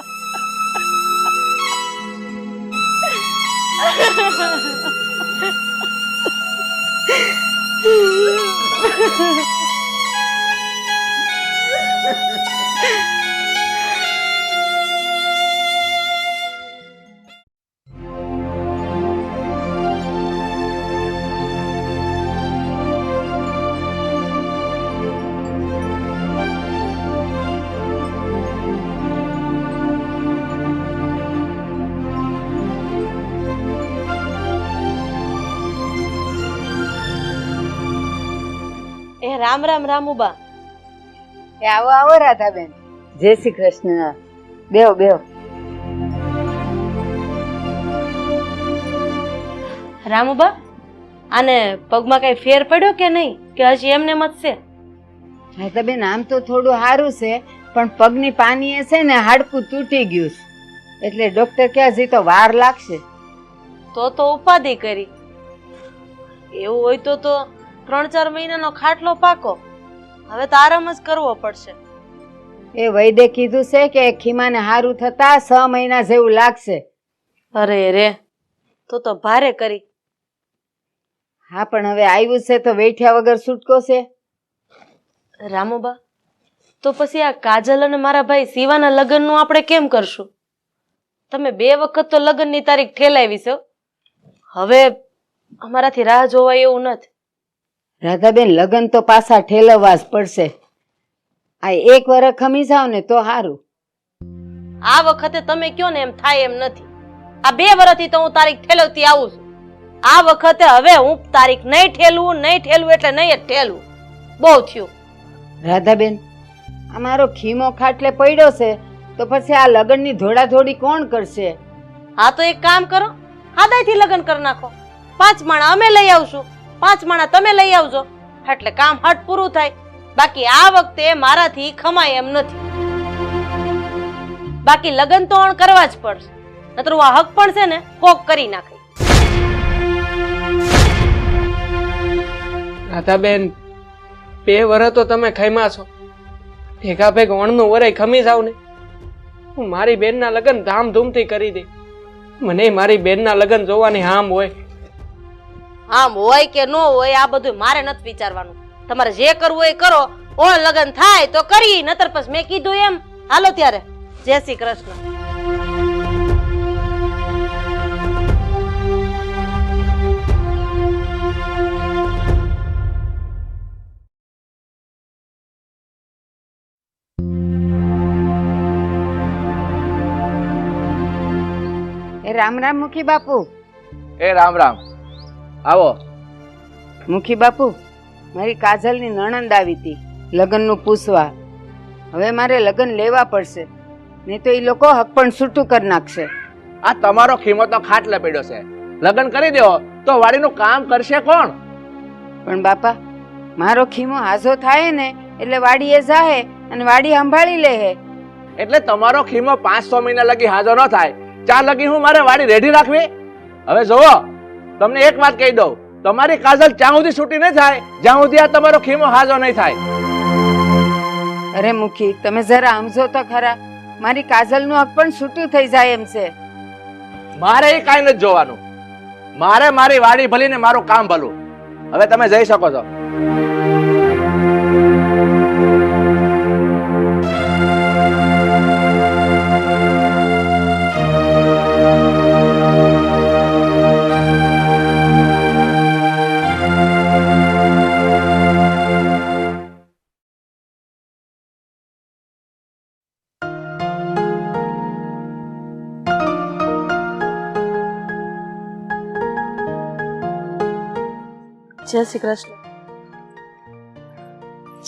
એ રામ રામ રામુબા. એ આવો આવો રાધાબેન. જય શ્રી કૃષ્ણ. બેહો બેહો. રામુબા, આને પગમાં કઈ ફેર પડ્યો કે નહીં, કે હજી એમને મત છે? રાધાબેન આમ તો થોડું સારું છે, પણ પગની પાનીએ છે ને હાડકું તૂટી ગયું છે, એટલે ડોક્ટર કહે હજી તો વાર લાગશે. તો ઉપાધિ કરી. એવું હોય તો 3-4 મહિનાનો ખાટલો પાકો. હવે તો આરામ જ કરવો પડશે. એ વૈદ્ય કીધું છે કે ખીમાને હારું થતા 6 મહિના જેવું લાગશે. અરે રે, તો ભારે કરી. હા, પણ હવે આવ્યું છે તો વેઠ્યા વગર છૂટકો છે. રામુબા, તો પછી આ કાજલ અને મારા ભાઈ શિવાના લગ્નનું આપણે કેમ કરશું? તમે 2 વખત તો લગ્નની તારીખ ઠેલાવી છે. હવે અમારાથી રાહ જોવાય એવું નથી. રાધાબેન લગ્ન તો પાછા ઠેલવવા જ પડશે. આ 1 વર્ષ ખમી જાવ ને તો સારું. આ વખતે તમે કયો ને એમ થાય એમ નથી. આ 2 વર્ષથી તો હું તારીખ ઠેલવતી આવું છું. આ વખતે હવે હું તારીખ નહીં ઠેલવું એટલે નહીં જ ઠેલવું. બહુ થયું. રાધાબેન, અમારો ખીમો ખાટલે પડ્યો છે તો પછી આ લગ્નની ધોડાધોડી કોણ કરશે? હા, તો એક કામ કરો, હાદાયથી લગ્ન કરી નાખો. 5 માણા અમે લઈ આવશું, 5 માણા તમે લઈ આવજો, એટલે કામ હટ પૂરું થાય. બાકી આ વખતે મારાથી ખમાય એમ નથી. બાકી લગ્ન તો અણ કરવા જ પડશે, નતર આ હક પણ છે ને કોક કરી નાખે. રાધાબેન, 2 વર્ષ તો તમે ખમ્યા છો, ભેગા ભેગ વણનું વરાય ખમી જાવ ને. હું મારી બેનના લગ્ન ધામધૂમથી કરી દે. મને મારી બેનના લગ્ન જોવાની હામ હોય. આમ હોય કે ન હોય આ બધું મારે નથી વિચારવાનું. તમારે જે કરવું હોય કરો. ઓણ લગ્ન થાય તો કરી, નતર પછી મેં કીધું એમ હાલો ત્યારે. જય શ્રી કૃષ્ણ. એ રામ રામ મુખી બાપુ. એ રામ રામ. આવો. મુખી બાપુ, મારી કાજલની નણંદ આવી હતી લગ્નનું પૂછવા. હવે મારે લગ્ન લેવા પડશે, નહીં તો એ લોકો હક પણ છૂટું કરી નાખશે. આ તમારો ખીમો તો ખાટલે પડ્યો છે. લગ્ન કરી દેવો તો વાડીનું કામ કરશે કોણ? પણ બાપા, મારો ખીમો હાજો થાય ને એટલે વાડીએ જાહે અને વાડી સંભાળી લે. એટલે તમારો ખીમો 5-6 મહિના લગી હાજો ન થાય, 4 લગી હું મારે વાડી રેડી રાખવી? હવે જોવો, તમને એક વાત કહી દઉં, તમારી કાજલ જ્યાં સુધી છૂટી નહીં થાય જ્યાં સુધી આ તમારો ખીમો હાજો નહીં થાય. અરે મુખી, તમે જરા સમજો તો ખરા. મારી કાજલનું હક પણ છૂટું થઈ જાય એમ છે. મારે એ કાંઈ નથી જોવાનું. મારે મારી વાડી ભલી ને મારું કામ ભલું. હવે તમે જઈ શકો છો. જય શ્રી કૃષ્ણ.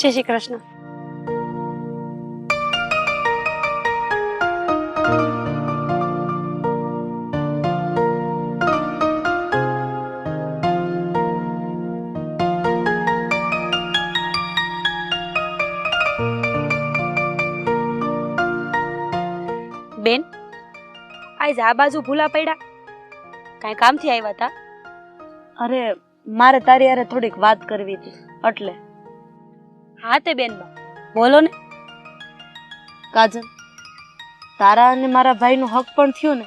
જય શ્રી કૃષ્ણ. બેન, આજ આ બાજુ ભૂલા પડ્યા? કાંઈ કામથી આવ્યા હતા? અરે, મારે તારી હારે થોડીક વાત કરવી હતી એટલે. હા તે બેન, બોલો ને કાજલ, તારા અને મારા ભાઈનો હક પણ થયો ને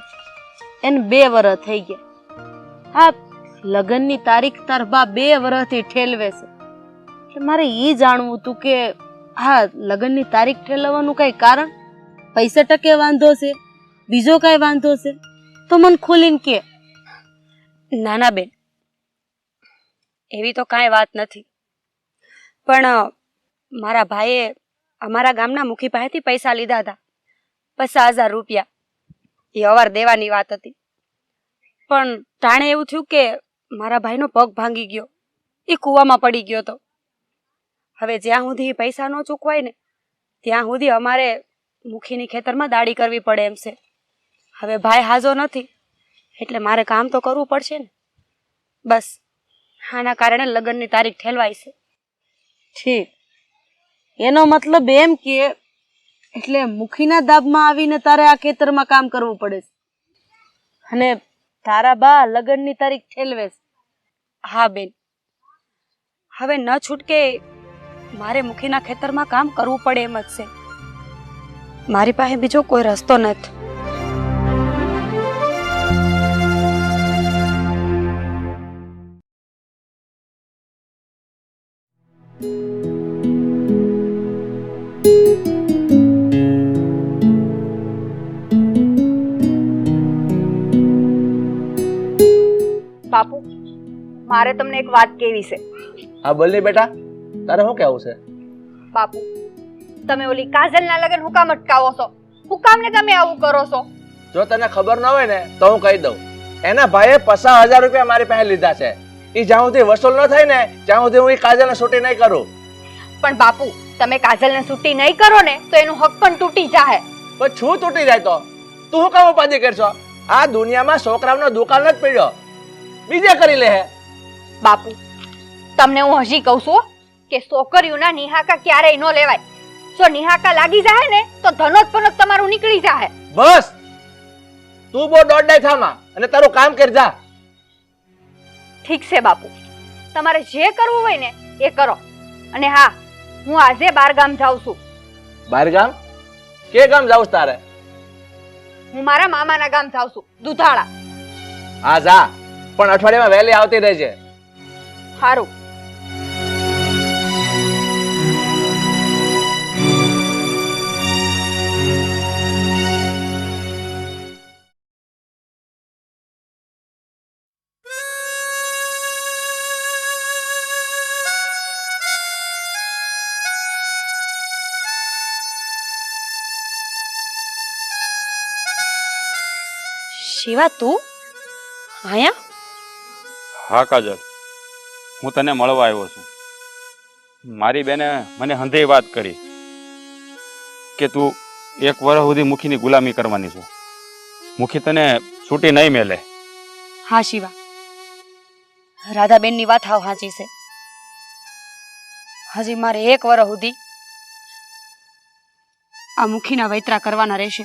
એને 2 વર્ષ થઈ ગયા. હા, લગ્નની તારીખ તાર બા 2 વર્ષથી ઠેલવે છે. એટલે મારે એ જાણવું હતું કે હા લગ્નની તારીખ ઠેલવવાનું કઈ કારણ? પૈસા ટકે વાંધો છે, બીજો કઈ વાંધો છે તો મને ખોલીને કે. નાના બેન, એવી તો કાંઈ વાત નથી, પણ મારા ભાઈએ અમારા ગામના મુખી પાસેથી પૈસા લીધા હતા, 50,000 રૂપિયા. એ અવાર દેવાની વાત હતી, પણ ટાણે એવું થયું કે મારા ભાઈનો પગ ભાંગી ગયો, એ કૂવામાં પડી ગયો હતો. હવે જ્યાં સુધી પૈસા ન ચૂકવાય ને ત્યાં સુધી અમારે મુખીની ખેતરમાં દાડી કરવી પડે એમ છે. હવે ભાઈ હાજો નથી એટલે મારે કામ તો કરવું પડશે ને. બસ આના કારણે લગ્નની તારીખ ઠેલવાય છે. ઠીક, એનો મતલબ એમ કે એટલે મુખીના દાબમાં આવીને તારે આ ખેતરમાં કામ કરવું પડે છે અને તારા બા લગ્નની તારીખ ઠેલવે છે. હા બેન, હવે ન છૂટકે મારે મુખીના ખેતરમાં કામ કરવું પડે એમ જ છે. મારી પાસે બીજો કોઈ રસ્તો નથી. બાપુ, મારે તમને એક વાત કહેવી છે. હા બોલ ને બેટા, તારે શું કહેવું છે? બાપુ, તમે ઓલી કાજલના લગ્ન હું કામ અટકાવો છો? હું કામ ને તમે આવું કરો છો? જો તને ખબર ન હોય ને તો હું કહી દઉં. એના ભાઈએ 50,000 રૂપિયા મારી પાસે લીધા છે. એ જ્યાં સુધી વસૂલ ન થાય ને ત્યાં સુધી હું એ કાજલને છૂટી નહીં કરું. પણ બાપુ, તમે કાજલને છૂટી નહીં કરો ને તો એનું હક પણ તૂટી જાય. પણ શું તૂટી જાય તો તું શું કામ ઉપાધિ કરશો? આ દુનિયામાં છોકરાઓનો દુકાન જ પડ્યો, બીજે કરી લે. બાપુ, તમને હું હજી કહું છું કે છોકરીઓના નિહાકા ક્યારેય ન લેવાય. જો નિહાકા લાગી જાય ને તો ધનોત પનોત તમારું નીકળી જાય. બસ તું બહુ દોડાય થામાં અને તારું કામ કર જા. ઠીક છે બાપુ, તમારે જે કરવું હોય ને એ કરો. અને હા, હું આજે 12 ગામ જાઉં છું. 12 ગામ? કે ગામ જાઉં તારે? હું મારા મામાના ગામ જાઉં છું, દુધાળા. હા જા, પણ અઠવાડિયામાં વહેલી આવતી રહેજે. સારું. શિવા, તું આયા? હા કાજલ, હું તને મળવા આવ્યો છું. મારી બેને મને હંધેય વાત કરી કે તું 1 વર્ષ સુધી મુખીની ગુલામી કરવાની છું. મુખી તને છૂટી નહીં મેલે. હા શિવા, રાધાબેનની વાત હાવ સાચી છે. હજી મારે 1 વર્ષ સુધી આ મુખીના વૈતરા કરવાના રહેશે.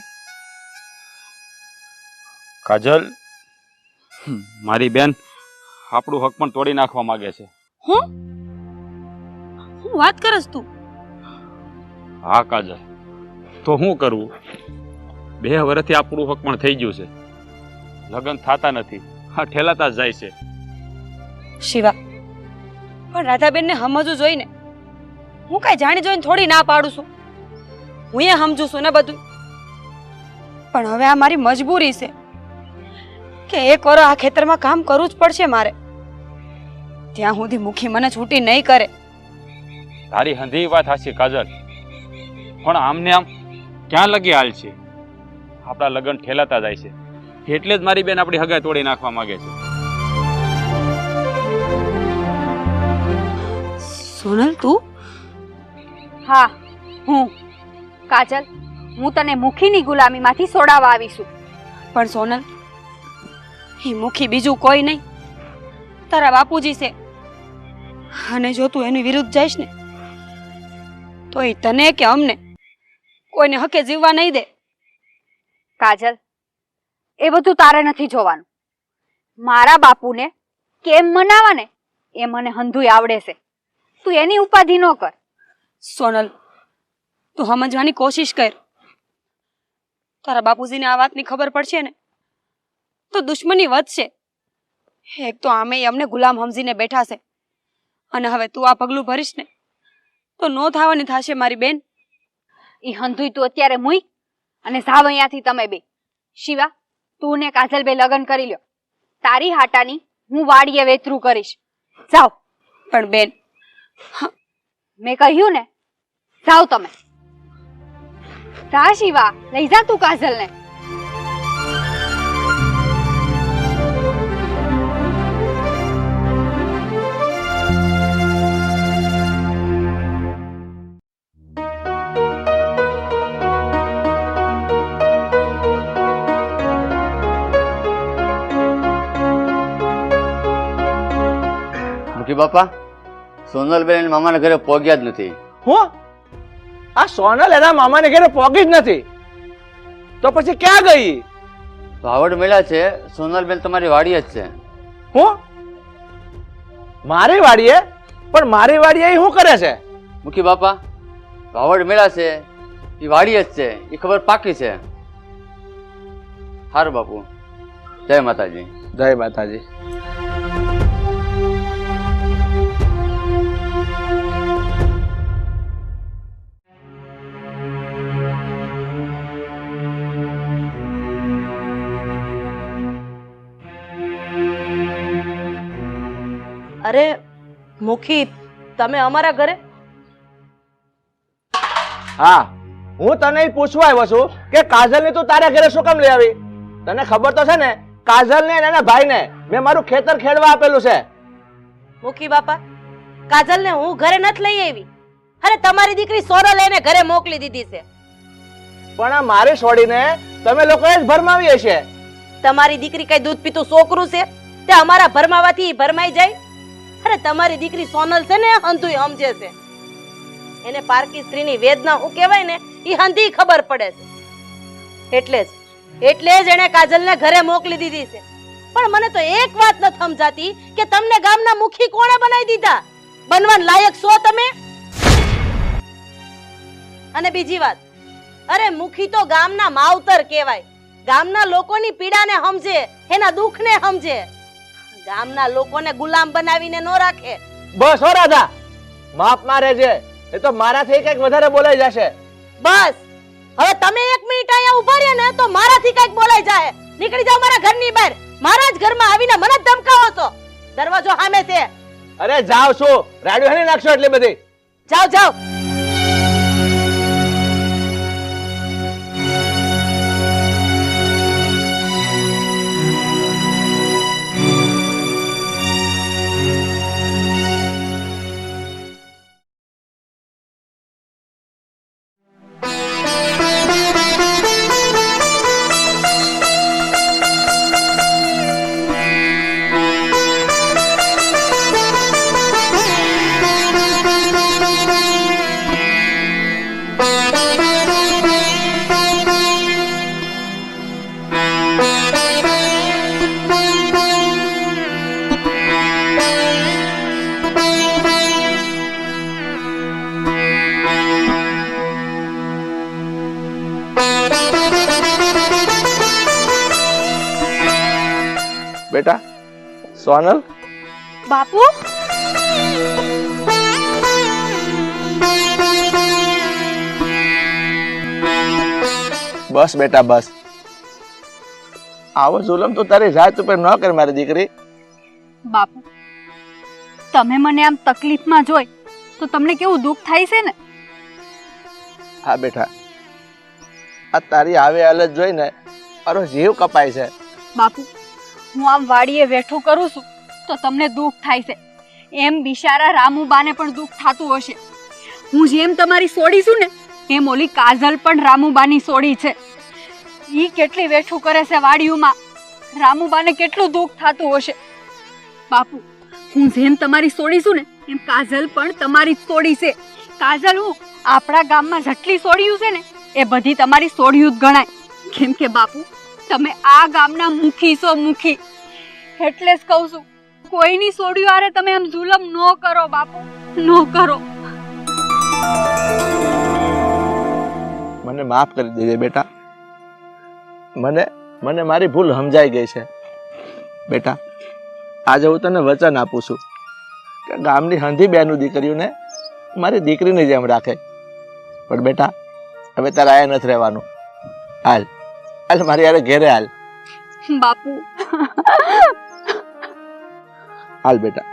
કાજલ, મારી બેન આપણું હક પણ તોડી નાખવા માંગે છે. હું વાત કરસ તું? હા કાજલ, તો શું કરવું? 2 વર્ષથી આપણું હક પણ થઈ ગયું છે, લગ્ન થતા નથી, હા ઠેલાતા જ જાય છે. શિવા, પણ રાધાબેનને સમજવું જોઈએ ને. હું કઈ જાણી જોઈને થોડી ના પાડું છું, હું એ સમજુ છું ને બધું. પણ હવે આ મારી મજબૂરી છે કે 1 વર્ષ આ ખેતરમાં કામ કરવું જ પડશે મારે, ત્યાં સુધી મુખી મને છૂટી નહીં કરે. તારી હંધી વાત હાચી કાજલ, પણ આમને આમ ક્યાં લગી હાલ છે? આપણા લગ્ન ઠેલાતા જાય છે, એટલે જ મારી બેન આપણી હગાઈ તોડી નાખવા માંગે છે. સોનલ, તું? હા, હું કાજલ, હું તને મુખીની ગુલામીમાંથી છોડાવવા આવી છું. પણ સોનલ, એ મુખી બીજું કોઈ નહીં, તારા બાપુજી છે. અને જો તું એની વિરુદ્ધ જઈશ ને તો એ તને કે અમને કોઈને હકે જીવવા નહીં દે. કાજલ, એ બધું તારે નથી જોવાનું. મારા બાપુને કેમ મનાવા ને એ મને હંધુય આવડે છે. તું એની ઉપાધિ ન કર. સોનલ, તું સમજવાની કોશિશ કર. તારા બાપુજીને આ વાતની ખબર પડશે ને તો દુશ્મની વધશે. એક તો આમે અમને ગુલામ સમજીને બેઠા છે, અને હવે તું આ પગલું ભરીશ ને તો નો થવાની થશે મારી બેન. ઈ હંધુય તું અત્યારે મુઈ અને સાવ અહીંયાથી તમે બે. શિવા, તું ને કાજલ બે લગ્ન કરી લ્યો. તારી હાટાની હું વાડીએ વેતરું કરીશ. જાઓ. પણ બેન, મેં કહ્યું ને, જાઓ તમે. જા શિવા, લઈ જા તું કાજલને. મુખી બાપા, સોનલબેન મામાના ઘરે પહોંચ્યા જ નથી. હું આ સોનલ એના મામાને ઘરે પહોંચી જ નથી, તો પછી ક્યાં ગઈ? ભાવડ મળ્યા છે. સોનલબેન તમારી વાડીએ જ છે. હું મારી વાડીએ? પણ મારી વાડીએ શું કરે છે? મુખી બાપા, ભાવડ મળ્યા છે, એ વાડીએ જ છે, એ ખબર પાકી છે. હારું બાપુ, જય માતાજી. જય માતાજી. અરે મુખી, તમે અમારા ઘરે? હા, હું તને ઈ પૂછવા આવ્યો છું કે કાજલને તું તારા ઘરે શું કામ લઈ આવી? તને ખબર તો છે ને, કાજલને અને એના ભાઈને મેં મારું ખેતર ખેડવા આપેલું છે. મુખી બાપા, કાજલને હું ઘરે નથી લઈ આવી. અરે તમારી દીકરી સોનલ એને ઘરે મોકલી દીધી છે. પણ આ મારી છોડીને તમે લોકોએ જ ભરમાવી હશે. તમારી દીકરી કઈ દૂધ પીતું છોકરું છે તે અમારા ભરમાવાથી ભરમાઈ જાય? અરે તમારી દીકરી સોનલ છે ને, હંધુય સમજે છે. એને પારકી સ્ત્રીની વેદના શું કહેવાય ને એ હંધી ખબર પડે છે. એટલે જ એને કાજલને ઘરે મોકલી દીધી છે. પણ મને તો એક વાત નથી સમજાતી કે તમને ગામના મુખી કોણે બનાવી દીધા? બનવાન લાયક છો તમે? અને બીજી વાત, અરે મુખી તો ગામના માવતર કહેવાય. ગામના લોકોની પીડાને સમજે, એના દુઃખને સમજે. ગામના લોકોને ગુલામ બનાવીને ન રાખે. બસ હો રાધા, માફ મારે છે. એ તો મારાથી કઈક વધારે બોલાઈ જશે. બસ હવે તમે 1 મિનિટ અહીંયા ઉભા રહ્યા ને તો મારાથી કઈક બોલાઈ જાય. નીકળી જાઓ મારા ઘરની બહાર. મારા જ ઘરમાં આવીને મને જ ધમકાવો છો. દરવાજો સામે છે. અરે જાવ છો, રાડ્યો હણી નાખશો એટલે બધી. જાઓ જાઓ. બેટા સોનલ. બાપુ, બસ બેટા બસ. આવો જુલમ તો તારી જાત ઉપર ન કર મારી દીકરી. બાપુ, તમે મને આમ તકલીફમાં જોઈ તો તમને કેવું દુઃખ થાય છે ને? હા બેટા, આ તારી આવે હાલત જોઈને મારો જીવ કપાય છે. બાપુ, હું આમ વાડીએ વેઠું કરું છું તો તમને દુઃખ થાય છે. એમ બિચારા રામુબાને પણ દુઃખ થતું હશે. હું જેમ તમારી સોડી છું ને એમ ઓલી કાજલ પણ રામુબાની સોડી છે. ઈ કેટલી વેઠું કરે છે વાડીઓમાં. રામુબાને કેટલું દુઃખ થતું હશે. બાપુ, હું જેમ તમારી સોડી છું ને એમ કાજલ પણ તમારી જ સોડી છે. કાજલ હું આપણા ગામમાં જેટલી સોડીયું છે ને એ બધી તમારી સોડીયું જ ગણાય. કેમ કે બાપુ, તમે આ ગામના મુખી છો, મુખી. એટલે જ કહું છું, કોઈની સોડીયું આરે તમે આમ જુલમ ન કરો બાપુ, ન કરો. મને માફ કરી દેજે બેટા. મને મારી ભૂલ સમજાઈ ગઈ છે બેટા. આજે હું તને વચન આપું છું કે ગામની હંધી બેનું દીકરીઓને મારી દીકરીની જેમ રાખે. પણ બેટા હવે તારે આયા નથી રહેવાનું. હાલ હાલ મારી યારે ઘેરે હાલ. બાપુ હાલ બેટા.